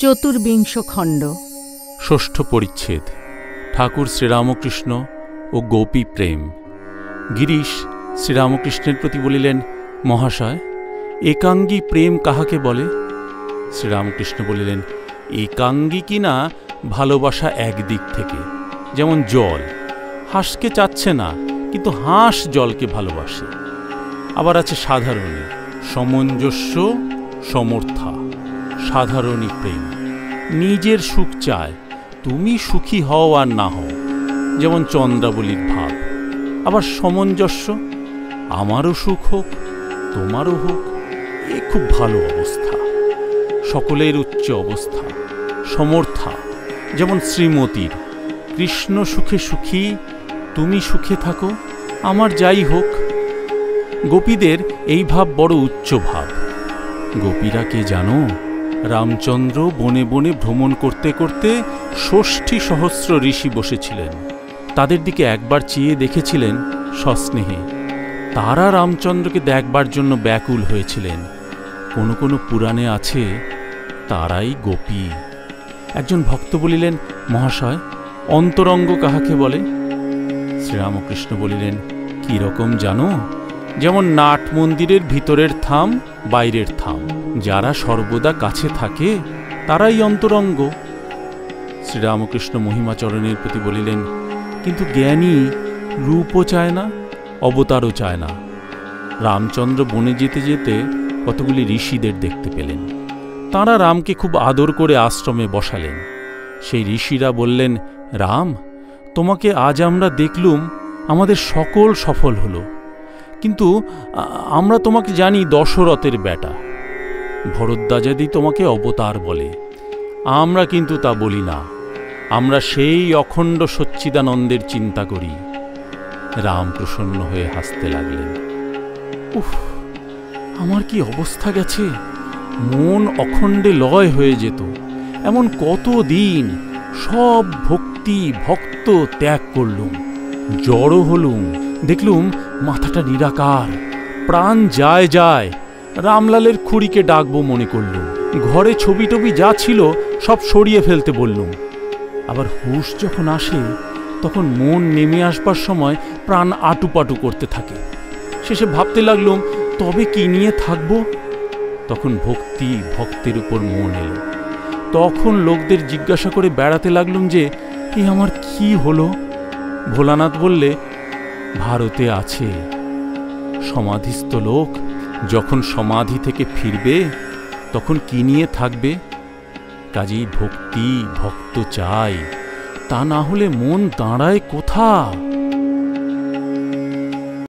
চতুর্বিংশ খণ্ড। ষষ্ঠ পরিচ্ছেদ। ঠাকুর শ্রীরামকৃষ্ণ ও গোপী প্রেম। গিরিশ শ্রীরামকৃষ্ণের প্রতি বলিলেন, মহাশয়, একাঙ্গী প্রেম কাহাকে বলে? শ্রীরামকৃষ্ণ বলিলেন, একাঙ্গী কিনা ভালোবাসা একদিক থেকে, যেমন জল হাঁসকে চাচ্ছে না, কিন্তু হাঁস জলকে ভালোবাসে। আবার আছে সাধারণী, সমঞ্জস্য, সমর্থা। সাধারণী প্রেম নিজের সুখ চায়, তুমি সুখী হও আর না হও, যেমন চন্দ্রাবলীর ভাব। আবার সমঞ্জস্য, আমারও সুখ হোক তোমারও হোক, এ খুব ভালো অবস্থা, সকলের উচ্চ অবস্থা। সমর্থা, যেমন শ্রীমতীর, কৃষ্ণ সুখে সুখী, তুমি সুখে থাকো, আমার যাই হোক। গোপীদের এই ভাব বড় উচ্চ ভাব। গোপীরা কে জানো? রামচন্দ্র বনে বনে ভ্রমণ করতে করতে ৬০ সহস্র ঋষি বসেছিলেন। তাদের দিকে একবার চেয়ে দেখেছিলেন সস্নেহে। তারা রামচন্দ্রকে দেখবার জন্য ব্যাকুল হয়েছিলেন। কোনো কোনো পুরাণে আছে তারাই গোপী। একজন ভক্ত বলিলেন, মহাশয়, অন্তরঙ্গ কাহাকে বলে? শ্রীরামকৃষ্ণ বলিলেন, কি রকম জানো? যেমন নাট মন্দিরের ভিতরের থাম, বাইরের থাম, যারা সর্বদা কাছে থাকে তারাই অন্তরঙ্গ। শ্রীরামকৃষ্ণ মহিমাচরণের প্রতি বলিলেন, কিন্তু জ্ঞানী রূপও চায় না, অবতারও চায় না। রামচন্দ্র বনে যেতে যেতে কতগুলি ঋষিদের দেখতে পেলেন। তাঁরা রামকে খুব আদর করে আশ্রমে বসালেন। সেই ঋষিরা বললেন, রাম, তোমাকে আজ আমরা দেখলুম, আমাদের সকল সফল হলো, কিন্তু আমরা তোমাকে জানি দশরথের বেটা। ভরদ্বাজাদি তোমাকে অবতার বলে, আমরা কিন্তু তা বলি না। আমরা সেই অখণ্ড সচ্চিদানন্দের চিন্তা করি। রাম প্রসন্ন হয়ে হাসতে লাগলেন। উফ, আমার কি অবস্থা গেছে! মন অখণ্ডে লয় হয়ে যেত। এমন কত দিন সব ভক্তি ভক্ত ত্যাগ করলুম, জড়ো হলুম, দেখলুম মাথাটা নিরাকার, প্রাণ যায় যায়। রামলালের খুড়িকে ডাকবো মনে করলুম, ঘরে ছবি টবি যা ছিল সব সরিয়ে ফেলতে বললুম। আবার হুঁশ যখন আসে তখন মন নেমে আসবার সময় প্রাণ আটুপাটু করতে থাকে। শেষে ভাবতে লাগলুম, তবে কি নিয়ে থাকব? তখন ভক্তি ভক্তের উপর মন এলো। তখন লোকদের জিজ্ঞাসা করে বেড়াতে লাগলুম যে এ আমার কি হলো। ভোলানাথ বললে, ভারতে আছে সমাধিস্থ লোক যখন সমাধি থেকে ফিরবে তখন কি নিয়ে থাকবে? কাজেই ভক্তি ভক্ত চাই, তা না হলে মন দাঁড়ায় কোথা?